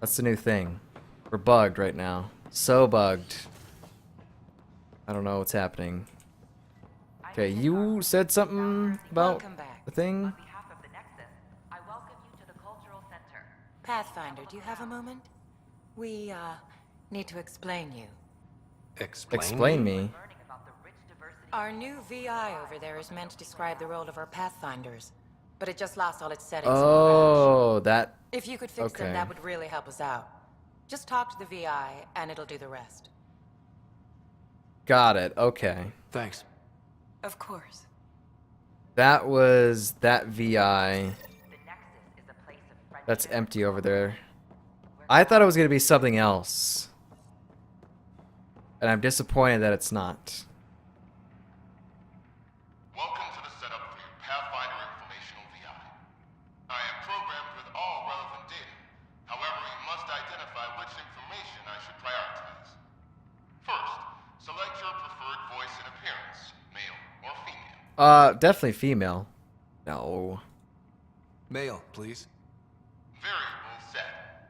That's the new thing. We're bugged right now. So bugged. I don't know what's happening. Okay, you said something about Welcome back. the thing? On behalf of the Nexus, I welcome you to the Cultural Center. Pathfinder, do you have a moment? We, need to explain you. Explain Explain me? me. Learning about the rich diversity. Our new VI over there is meant to describe the role of our Pathfinders, but it just lost all its settings in the crash. Oh, that... If you could fix them, okay. that would really help us out. Just talk to the VI, and it'll do the rest. Got it. Okay. Thanks. Of course. That was that VI. The Nexus is a place of friendship. That's empty over there. I thought it was going to be something else. And I'm disappointed that it's not. Welcome to the setup for your Pathfinder Informational VI. I am programmed with all relevant data. However, you must identify which information I should prioritize. First, select your preferred voice and appearance, male or female. Definitely female. No. Mail, please. Variable set.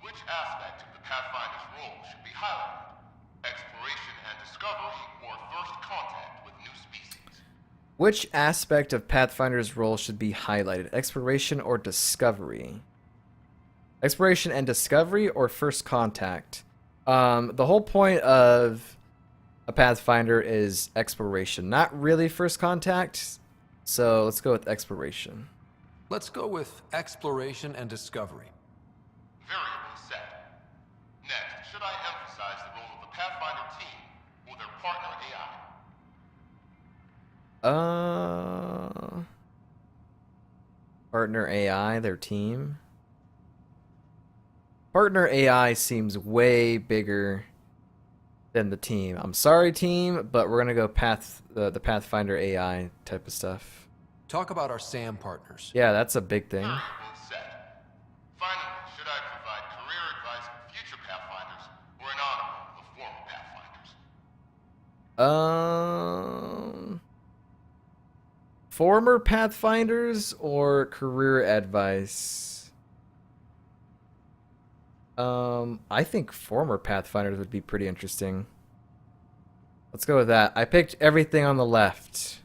Which aspect of the Pathfinder's role should be highlighted? Exploration and discovery, or first contact with new species? Which aspect of Pathfinder's role should be highlighted? Exploration or discovery? Exploration and discovery or first contact? The whole point of a Pathfinder is exploration, not really first contact. So let's go with exploration. Let's go with exploration and discovery. Variable set. Next, should I emphasize the role of the Pathfinder team or their partner AI? Partner AI, their team. Partner AI seems way bigger than the team. I'm sorry, team, but we're gonna go the Pathfinder AI type of stuff. Talk about our SAM partners. Yeah, that's a big thing. Variable set. Finally, should I provide career advice for future Pathfinders or an honor of former Pathfinders? Former Pathfinders or career advice? I think former Pathfinders would be pretty interesting. Let's go with that. I picked everything on the left.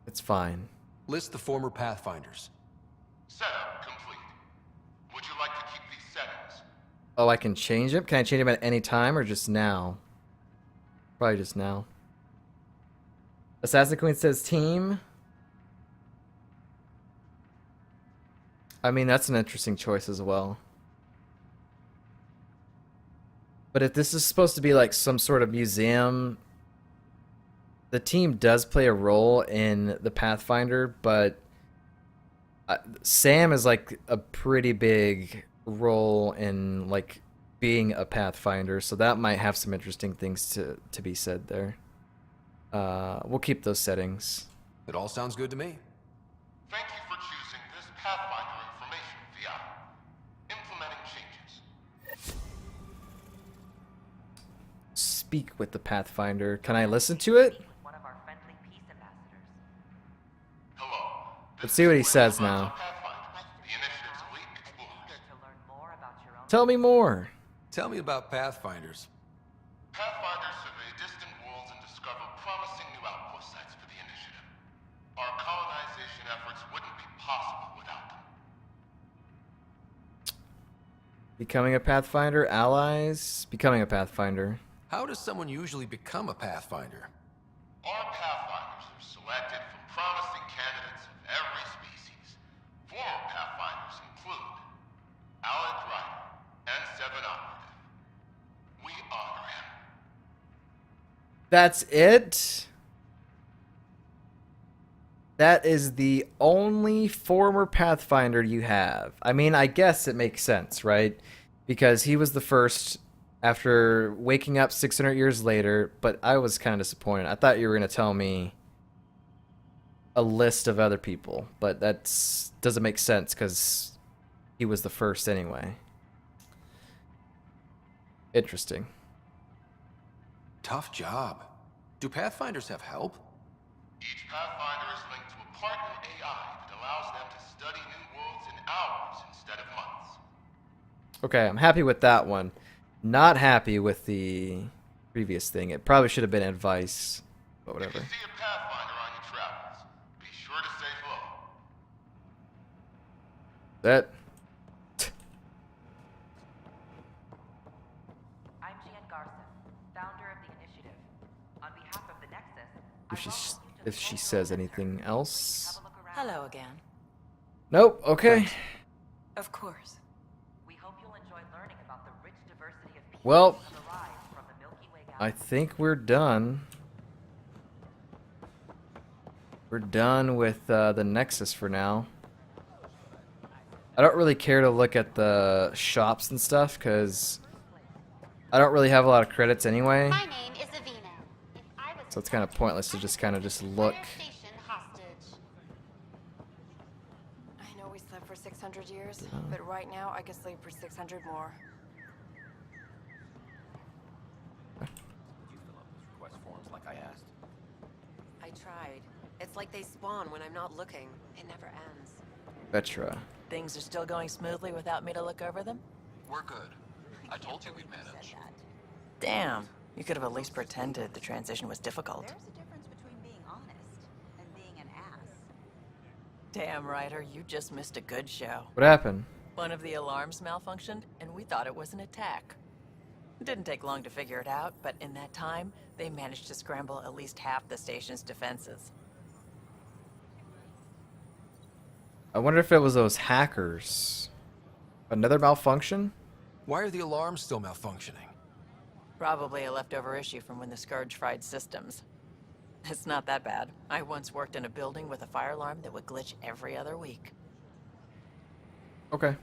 It's fine. List the former Pathfinders. Setup complete. Would you like to keep these settings? Oh, I can change them? Can I change them at any time or just now? Probably just now. Assassin Queen says team. I mean, that's an interesting choice as well. But if this is supposed to be like some sort of museum, the team does play a role in the Pathfinder, but Sam is like a pretty big role in like being a Pathfinder, so that might have some interesting things to be said there. We'll keep those settings. It all sounds good to me. Thank you for choosing this Pathfinder Information VI. Implementing changes. Speak with the Pathfinder. Can I listen to it? One of our friendly peace ambassadors. Hello. Let's see what he says now. Pathfinders, the initiative's elite explorers. Eager to learn more about your own. Tell me more. Tell me about Pathfinders. Pathfinders survey distant worlds and discover promising new outpost sites for the initiative. Our colonization efforts wouldn't be possible without them. Becoming a Pathfinder, allies, becoming a Pathfinder. How does someone usually become a Pathfinder? Our Pathfinders are selected from promising candidates of every species. Former Pathfinders include Alec Ryder and Seven Operative. We honor him. That's it? That is the only former Pathfinder you have. I mean, I guess it makes sense, right? Because he was the first after waking up 600 years later, but I was kind of disappointed. I thought you were going to tell me a list of other people, but that doesn't make sense because he was the first anyway. Interesting. Tough job. Do Pathfinders have help? Each Pathfinder is linked to a partner AI that allows them to study new worlds in hours instead of months. Okay, I'm happy with that one. Not happy with the previous thing. It probably should have been advice, but If you whatever. see a Pathfinder on your travels, be sure to say hello. That I'm Gian Garson, founder of the initiative. On behalf of the Nexus, I if she welcome you to if the she Cultural says Center. anything Please else. have a look around. Hello again. Nope. Okay. Good. Of course. We hope you'll enjoy learning about the rich diversity of people Well, who have arrived from the Milky Way I galaxy. think we're done. We're done with the Nexus for now. I don't really care to look at the shops and stuff because I don't really have a lot of credits anyway. My name is Avina. If I was So it's kind of pointless to just kind of just look. Station hostage. I know we slept for 600 years, but right now I can sleep for 600 more. Did you fill out those request forms like I asked? I tried. It's like they spawn when I'm not looking. It never ends. Vetra. Things are still going smoothly without me to look over them? We're good. I told you we'd manage. Damn. You could have at least pretended the transition was difficult. There's a difference between being honest and being an ass. Damn, Ryder, you just missed a good show. What happened? One of the alarms malfunctioned, and we thought it was an attack. It didn't take long to figure it out, but in that time, they managed to scramble at least half the station's defenses. I wonder if it was those hackers. Another malfunction? Why are the alarms still malfunctioning? Probably a leftover issue from when the Scourge fried systems. It's not that bad. I once worked in a building with a fire alarm that would glitch every other week. Okay.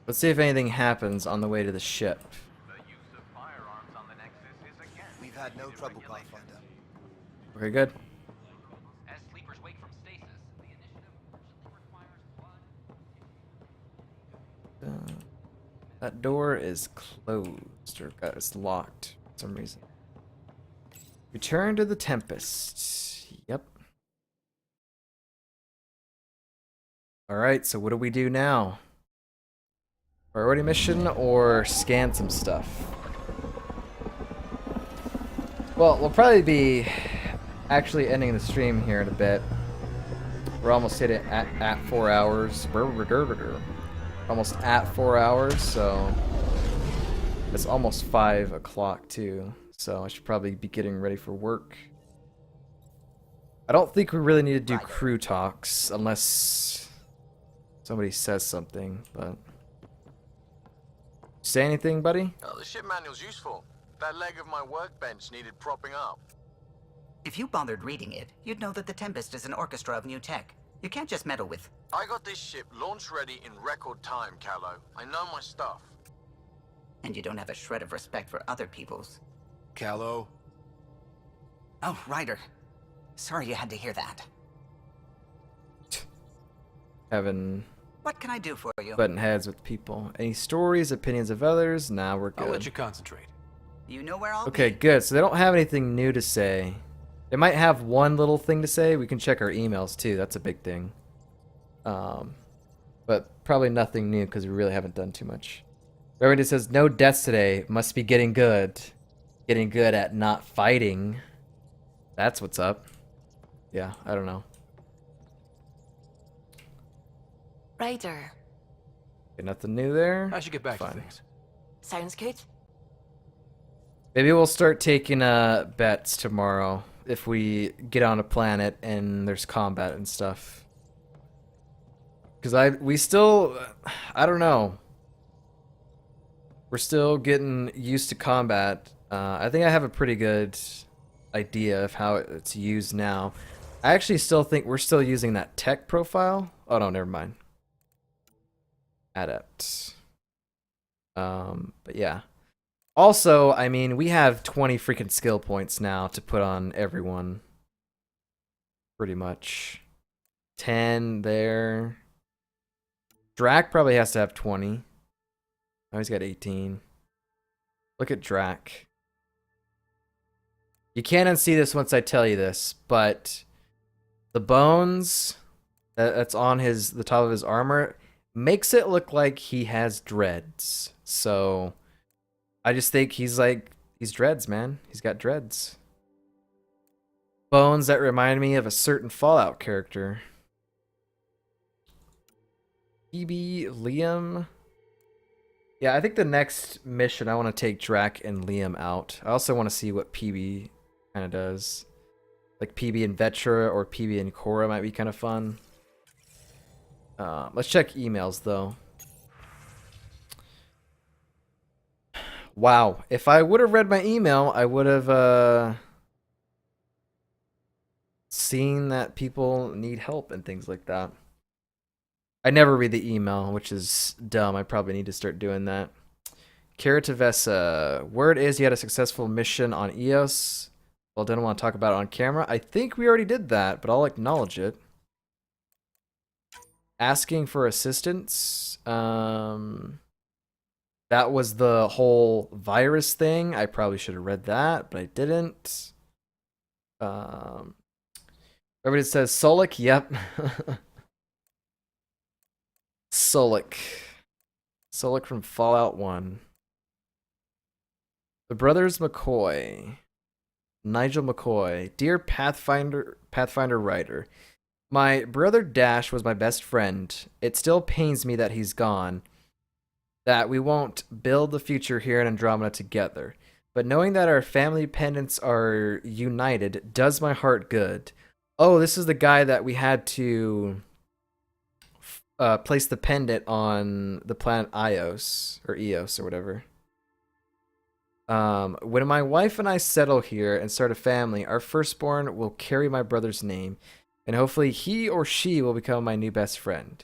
Let's see if anything happens on the way to the ship. The use of firearms on the Nexus is again. We've had no trouble, Pathfinder. Okay, good. As sleepers wake from stasis, the initiative urgently requires blood. That door is closed, or it's locked for some reason. Return to the Tempest. Yep. Alright, so what do we do now? Priority mission or scan some stuff? Well, we'll probably be actually ending the stream here in a bit. We're almost hitting at 4 hours. Almost at 4 hours, so it's almost 5 o'clock too. So I should probably be getting ready for work. I don't think we really need to do crew talks unless somebody says something, but... Say anything, buddy? Oh, the ship manual's useful. That leg of my workbench needed propping up. If you bothered reading it, you'd know that the Tempest is an orchestra of new tech. You can't just meddle with... I got this ship launch ready in record time, Callow. I know my stuff. And you don't have a shred of respect for other people's. Callow? Oh, Ryder. Sorry you had to hear that. Having What can I do for you? button heads with people. Any stories, opinions of others? Nah, we're I'll let you good. concentrate. You know where I'll Okay, be. good. So they don't have anything new to say. They might have one little thing to say. We can check our emails too. That's a big thing. But probably nothing new because we really haven't done too much. Everybody says no deaths today. Must be getting good. Getting good at not fighting. That's what's up. Yeah, I don't know. Ryder, Okay, nothing new there. I should get back to Fine. things. sounds good. Maybe we'll start taking bets tomorrow if we get on a planet and there's combat and stuff. Cause I don't know. We're still getting used to combat. I think I have a pretty good idea of how it's used now. I actually still think we're still using that tech profile. Oh no, never mind. Adept. But yeah. Also, I mean, we have 20 freaking skill points now to put on everyone. Pretty much. 10 there. Drac probably has to have 20. Oh, he's got 18. Look at Drac. You can't unsee this once I tell you this, but the bones that's on the top of his armor, makes it look like he has dreads. So I just think he's dreads, man. He's got dreads. Bones that remind me of a certain Fallout character. PB, Liam. Yeah, I think the next mission I want to take Drac and Liam out. I also want to see what PB kind of does. Like PB and Vetra or PB and Cora might be kind of fun. Let's check emails though. Wow, if I would have read my email, I would have seen that people need help and things like that. I never read the email, which is dumb. I probably need to start doing that. Kara Tavessa, word is you had a successful mission on EOS. Well, don't want to talk about it on camera. I think we already did that, but I'll acknowledge it. Asking for assistance. That was the whole virus thing. I probably should have read that, but I didn't. Everybody says Solik. Yep. Solik. Solik from Fallout 1. The Brothers McCoy. Nigel McCoy. Dear Pathfinder writer. My brother Dash was my best friend. It still pains me that he's gone. That we won't build the future here in Andromeda together. But knowing that our family pendants are united does my heart good. Oh, this is the guy that we had to place the pendant on the planet Ios, or Eos, or whatever. When my wife and I settle here and start a family, our firstborn will carry my brother's name, and hopefully he or she will become my new best friend.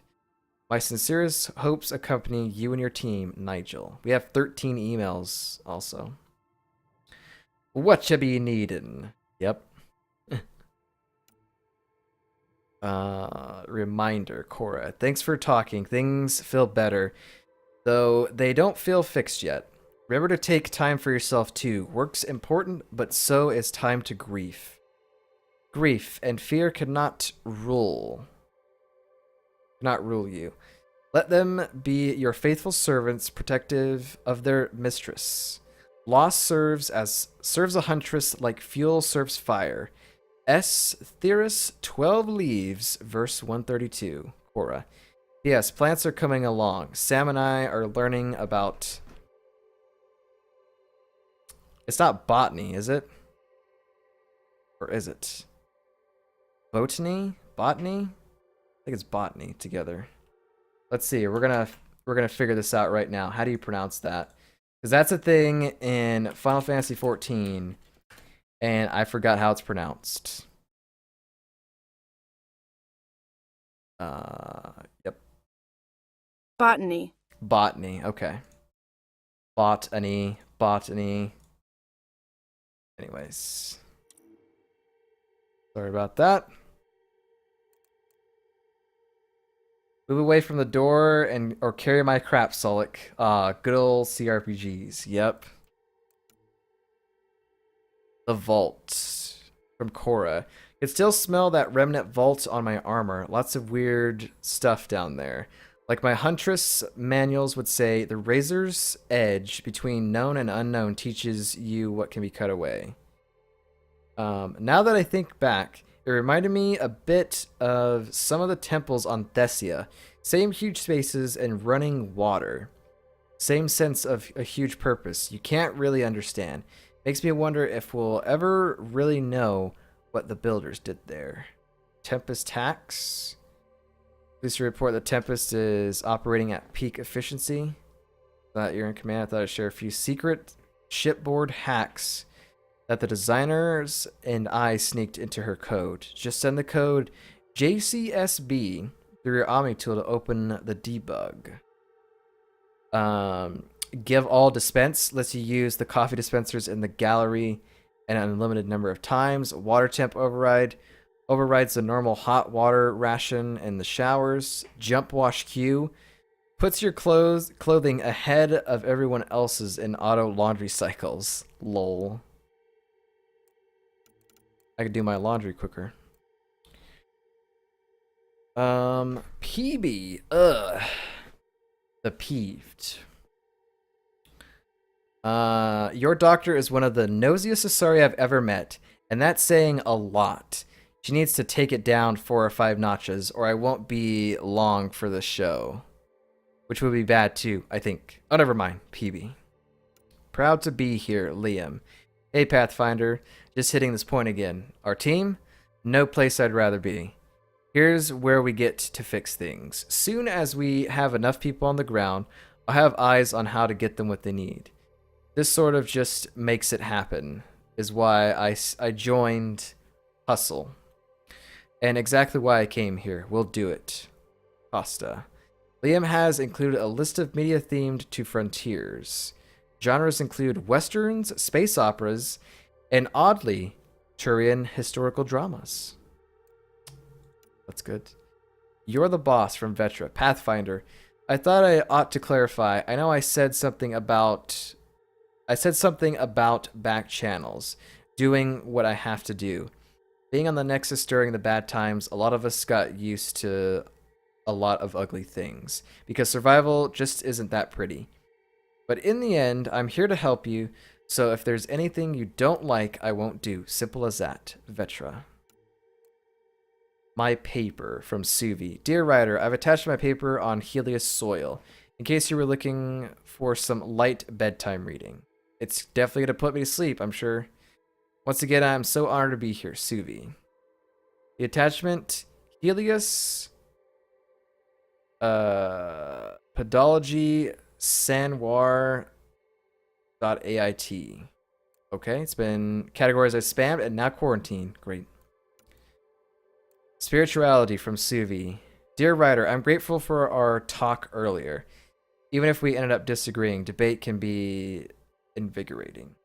My sincerest hopes accompany you and your team, Nigel. We have 13 emails also. What you be needin'? Yep. Reminder, Cora. Thanks for talking. Things feel better, though they don't feel fixed yet. Remember to take time for yourself too. Work's important, but so is time to grief. Grief and fear cannot rule you. Let them be your faithful servants, protective of their mistress. Loss serves a huntress like fuel serves fire. S. Theris 12 Leaves, verse 132. Cora. Yes, plants are coming along. Sam and I are learning about... It's not botany, is it? Or is it? Botany? Botany? I think it's botany together. Let's see. We're gonna figure this out right now. How do you pronounce that? Because that's a thing in Final Fantasy XIV, and I forgot how it's pronounced. Yep. Botany. Botany. Okay. Botany. Anyways. Sorry about that. Move away from the door or carry my crap, Solik. Good old CRPGs. Yep. The vault from Cora. Could still smell that remnant vault on my armor. Lots of weird stuff down there. Like my Huntress manuals would say, the razor's edge between known and unknown teaches you what can be cut away. Now that I think back, it reminded me a bit of some of the temples on Thessia. Same huge spaces and running water. Same sense of a huge purpose. You can't really understand. Makes me wonder if we'll ever really know what the builders did there. Tempest hacks. Please report that Tempest is operating at peak efficiency. That you're in command. I thought I'd share a few secret shipboard hacks that the designers and I sneaked into her code. Just send the code JCSB through your Omni tool to open the debug. Give all dispense lets you use the coffee dispensers in the gallery an unlimited number of times. Water temp override overrides the normal hot water ration in the showers. Jump wash queue puts your clothing ahead of everyone else's in auto laundry cycles. Lol. I could do my laundry quicker. PB. Ugh. The peeved. Your doctor is one of the nosiest Asari I've ever met, and that's saying a lot. She needs to take it down 4 or 5 notches, or I won't be long for the show. Which would be bad too, I think. Oh, never mind. PB. Proud to be here, Liam. Hey, Pathfinder. Just hitting this point again. Our team? No place I'd rather be. Here's where we get to fix things. Soon as we have enough people on the ground, I'll have eyes on how to get them what they need. This sort of just makes it happen, is why I joined Hustle. And exactly why I came here. We'll do it. Pasta. Liam has included a list of media themed to Frontiers. Genres include westerns, space operas, and oddly, Turian historical dramas. That's good. You're the boss from Vetra, Pathfinder. I thought I ought to clarify. I know I said something about back channels, doing what I have to do. Being on the Nexus during the bad times, a lot of us got used to a lot of ugly things, because survival just isn't that pretty. But in the end, I'm here to help you, so if there's anything you don't like, I won't do. Simple as that. Vetra. My paper from Suvi. Dear writer, I've attached my paper on Helios soil, in case you were looking for some light bedtime reading. It's definitely going to put me to sleep, I'm sure. Once again, I'm so honored to be here, Suvi. The attachment, Helios, Podology, Sanwar.ait. Okay, it's been categorized as spammed and now quarantined. Great. Spirituality from Suvi. Dear writer, I'm grateful for our talk earlier. Even if we ended up disagreeing, debate can be invigorating.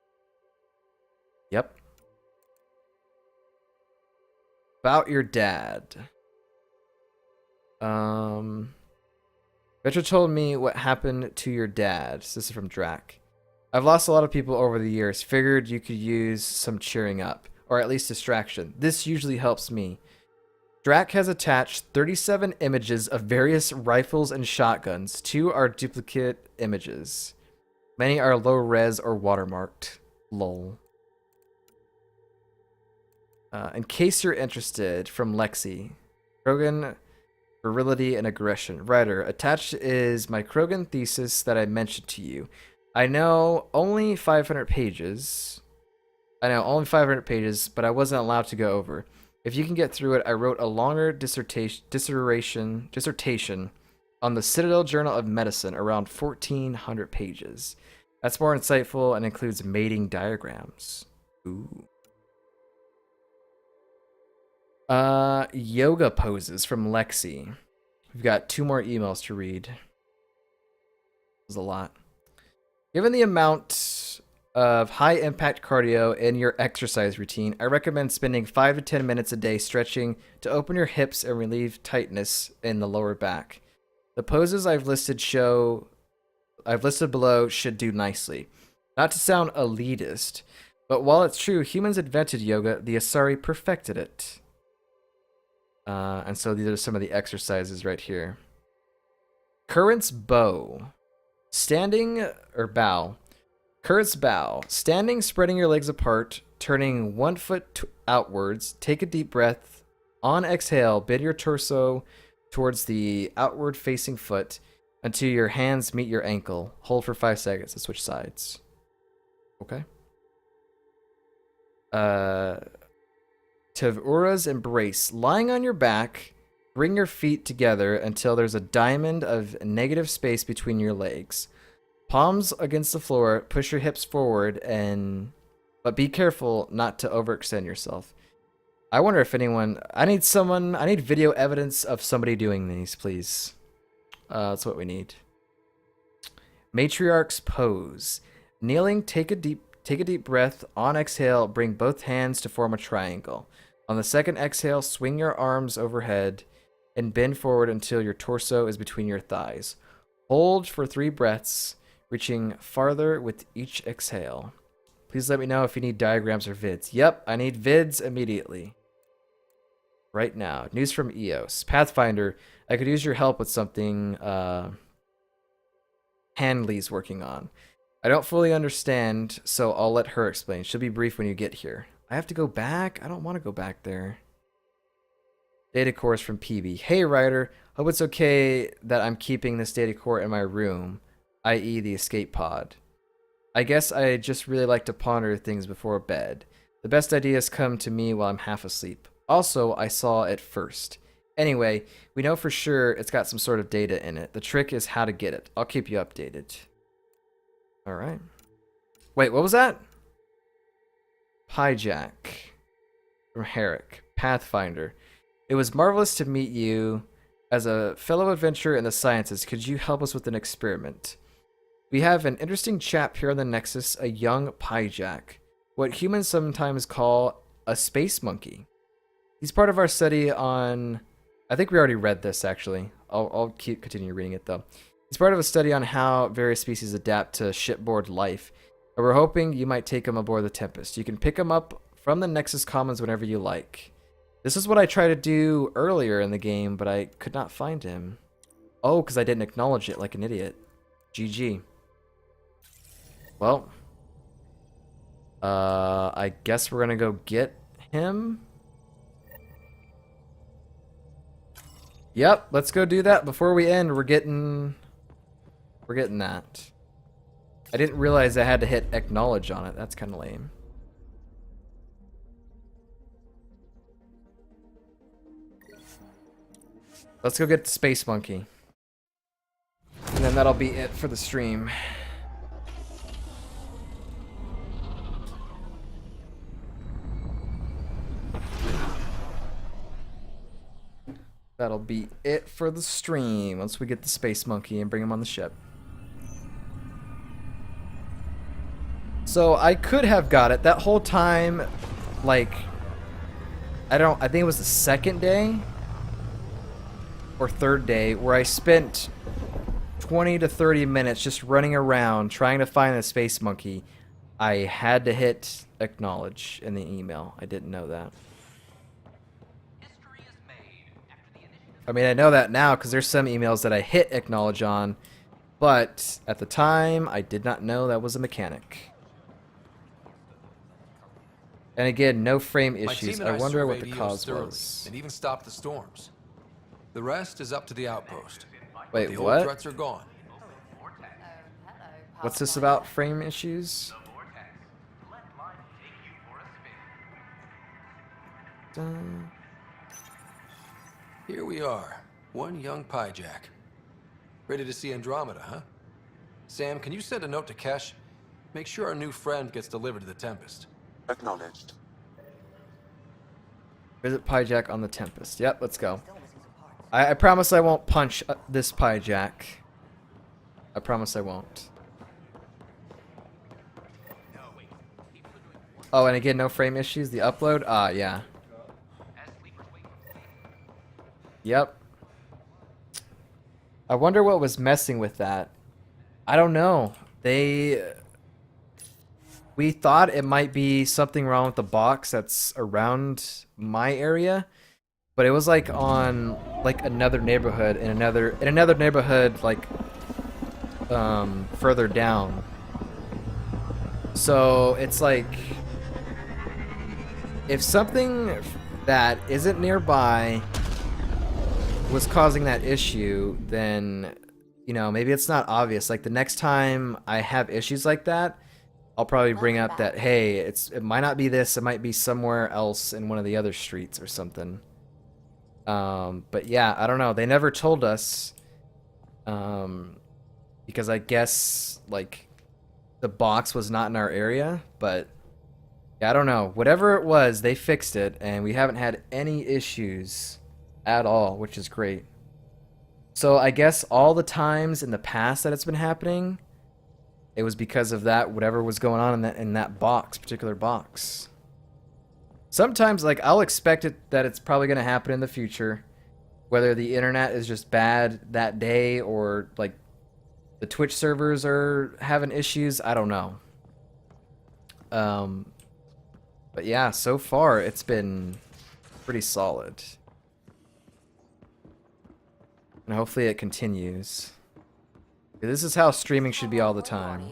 Yep. About your dad. Vetra told me what happened to your dad. This is from Drac. I've lost a lot of people over the years. Figured you could use some cheering up, or at least distraction. This usually helps me. Drac has attached 37 images of various rifles and shotguns. 2 are duplicate images. Many are low res or watermarked. Lol. In case you're interested, from Lexi. Krogan, virility, and aggression. Writer, attached is my Krogan thesis that I mentioned to you. I know only 500 pages, but I wasn't allowed to go over. If you can get through it, I wrote a longer dissertation on the Citadel Journal of Medicine, around 1,400 pages. That's more insightful and includes mating diagrams. Ooh. Yoga poses from Lexi. We've got 2 more emails to read. This is a lot. Given the amount of high impact cardio in your exercise routine, I recommend spending 5 to 10 minutes a day stretching to open your hips and relieve tightness in the lower back. The poses I've listed below should do nicely. Not to sound elitist, but while it's true humans invented yoga, the Asari perfected it. And so these are some of the exercises right here. Current's bow. Current's bow. Standing, spreading your legs apart, turning 1 foot outwards. Take a deep breath. On exhale, bend your torso towards the outward facing foot until your hands meet your ankle. Hold for 5 seconds to switch sides. Okay. Tavura's embrace. Lying on your back, bring your feet together until there's a diamond of negative space between your legs. Palms against the floor, push your hips forward, but be careful not to overextend yourself. I wonder if I need video evidence of somebody doing these, please. That's what we need. Matriarch's pose. Kneeling, take a deep breath. On exhale, bring both hands to form a triangle. On the second exhale, swing your arms overhead and bend forward until your torso is between your thighs. Hold for 3 breaths, reaching farther with each exhale. Please let me know if you need diagrams or vids. Yep, I need vids immediately. Right now. News from EOS. Pathfinder, I could use your help with something Hanley's working on. I don't fully understand, so I'll let her explain. She'll be brief when you get here. I have to go back? I don't want to go back there. Data cores from PB. Hey, Ryder. Hope it's okay that I'm keeping this data core in my room, i.e. the escape pod. I guess I just really like to ponder things before bed. The best ideas come to me while I'm half asleep. Also, I saw it first. Anyway, we know for sure it's got some sort of data in it. The trick is how to get it. I'll keep you updated. Alright. Wait, what was that? Hijack. From Herrick. Pathfinder. It was marvelous to meet you. As a fellow adventurer in the sciences, could you help us with an experiment? We have an interesting chap here on the Nexus, a young Pyjack. What humans sometimes call a space monkey. He's part of our study on... I think we already read this, actually. I'll continue reading it, though. He's part of a study on how various species adapt to shipboard life. And we're hoping you might take him aboard the Tempest. You can pick him up from the Nexus Commons whenever you like. This is what I tried to do earlier in the game, but I could not find him. Oh, because I didn't acknowledge it like an idiot. GG. Well. I guess we're gonna go get him. Yep, let's go do that. Before we end, we're getting that. I didn't realize I had to hit acknowledge on it. That's kind of lame. Let's go get the Space Monkey. And then that'll be it for the stream. That'll be it for the stream once we get the Space Monkey and bring him on the ship. So I could have got it that whole time, like, I think it was the second day or third day where I spent 20 to 30 minutes just running around trying to find the Space Monkey. I had to hit acknowledge in the email. I didn't know that. I mean, I know that now because there's some emails that I hit acknowledge on, but at the time, I did not know that was a mechanic. And again, no frame issues. I wonder what the cause was. And even stopped the storms. The rest is up to the outpost. Wait, the what? old threats are gone. What's this about frame issues? Here we are, one young Pyjack. Ready to see Andromeda, huh? Sam, can you send a note to Kesh? Make sure our new friend gets delivered to the Tempest. Acknowledged. Visit Pyjack on the Tempest. Yep, let's go. I promise I won't punch this Pyjack. I promise I won't. Oh, and again, no frame issues. The upload? Ah, yeah. Yep. I wonder what was messing with that. I don't know. We thought it might be something wrong with the box that's around my area, but it was like on like another neighborhood in another neighborhood like further down. So it's like if something that isn't nearby was causing that issue, then you know, maybe it's not obvious. Like the next time I have issues like that, I'll probably bring up that, hey, it might not be this, it might be somewhere else in one of the other streets or something. But yeah, I don't know. They never told us, because I guess like the box was not in our area. But yeah, I don't know. Whatever it was, they fixed it, and we haven't had any issues at all, which is great. So I guess all the times in the past that it's been happening, it was because of that, whatever was going on in that particular box. Sometimes, like, I'll expect that it's probably going to happen in the future, whether the internet is just bad that day or like the Twitch servers are having issues. I don't know. But yeah, so far it's been pretty solid. And hopefully it continues. This is how streaming should be all the time.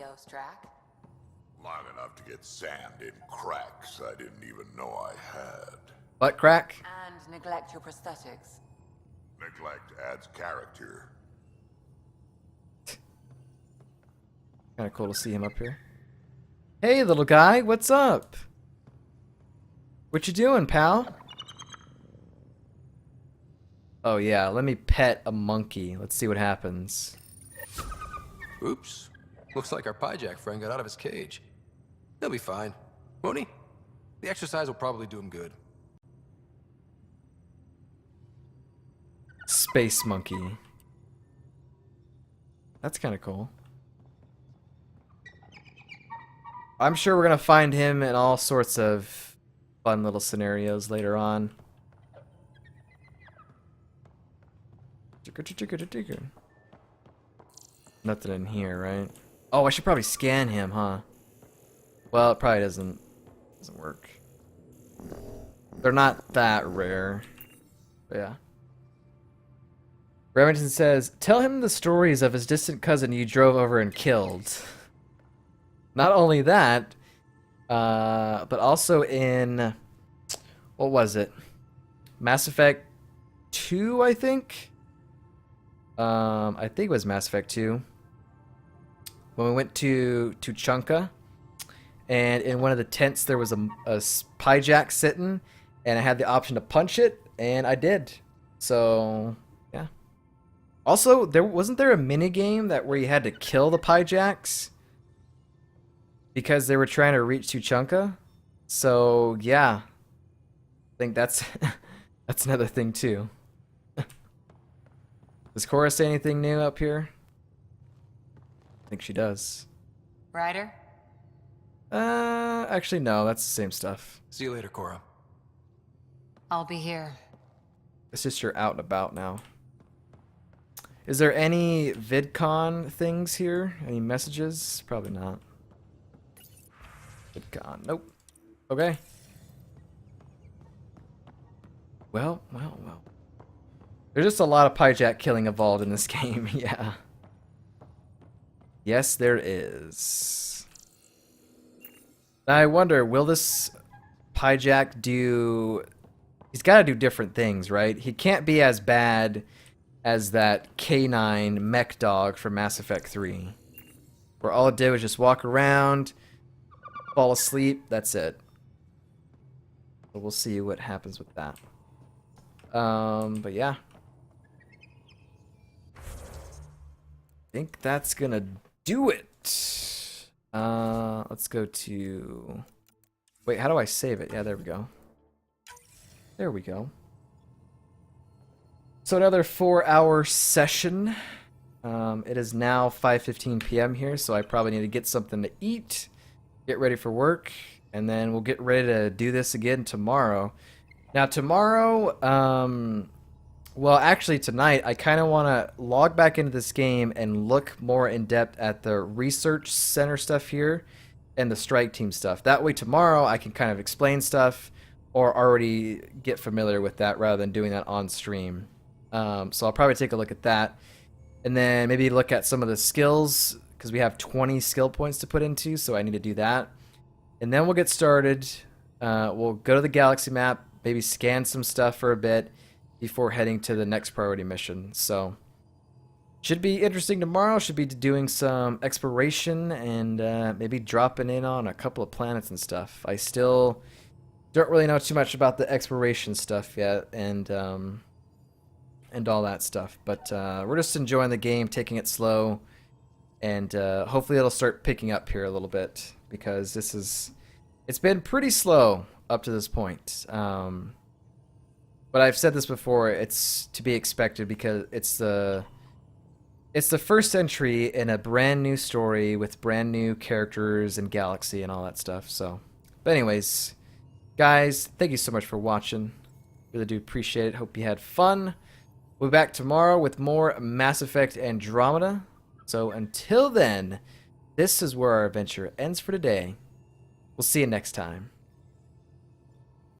Long enough to get sand in cracks I didn't even know I had. Butt crack? And neglect your prosthetics. Neglect adds character. Kind of cool to see him up here. Hey, little guy, what's up? What you doing, pal? Oh yeah, let me pet a monkey. Let's see what happens. Oops. Looks like our Pyjack friend got out of his cage. He'll be fine, won't he? The exercise will probably do him good. Space monkey. That's kind of cool. I'm sure we're gonna find him in all sorts of fun little scenarios later on. Nothing in here, right? Oh, I should probably scan him, huh? Well, it probably doesn't work. They're not that rare. But yeah. Remington says, tell him the stories of his distant cousin you drove over and killed. Not only that, but also in, what was it? Mass Effect 2, I think? I think it was Mass Effect 2. When we went to Chunka, and in one of the tents there was a Pyjack sitting, and I had the option to punch it, and I did. So, yeah. Also, wasn't there a mini game where you had to kill the Pyjacks because they were trying to reach Tuchanka? So, yeah. I think that's that's another thing too. Does Cora say anything new up here? I think she does. Ryder? Actually no, that's the same stuff. See you later, Cora. I'll be here. It's just you're out and about now. Is there any VidCon things here? Any messages? Probably not. VidCon, nope. Okay. Well. There's just a lot of Pyjack killing involved in this game, yeah. Yes, there is. Now I wonder, will this Pyjack do... He's got to do different things, right? He can't be as bad as that K9 mech dog from Mass Effect 3. Where all it did was just walk around, fall asleep, that's it. So we'll see what happens with that. But yeah. I think that's gonna do it. Let's go to... Wait, how do I save it? Yeah, there we go. There we go. So another 4-hour session. It is now 5:15 p.m. here, so I probably need to get something to eat, get ready for work, and then we'll get ready to do this again tomorrow. Now tomorrow, well actually tonight, I kind of want to log back into this game and look more in depth at the research center stuff here and the strike team stuff. That way tomorrow I can kind of explain stuff or already get familiar with that rather than doing that on stream. So I'll probably take a look at that and then maybe look at some of the skills because we have 20 skill points to put into, so I need to do that. And then we'll get started. We'll go to the galaxy map, maybe scan some stuff for a bit before heading to the next priority mission. So should be interesting tomorrow. Should be doing some exploration and maybe dropping in on a couple of planets and stuff. I still don't really know too much about the exploration stuff yet and all that stuff. But we're just enjoying the game, taking it slow, and hopefully it'll start picking up here a little bit because it's been pretty slow up to this point. But I've said this before, it's to be expected because it's the first entry in a brand new story with brand new characters and galaxy and all that stuff. So, but anyways, guys, thank you so much for watching. Really do appreciate it. Hope you had fun. We'll be back tomorrow with more Mass Effect Andromeda. So until then, this is where our adventure ends for today. We'll see you next time.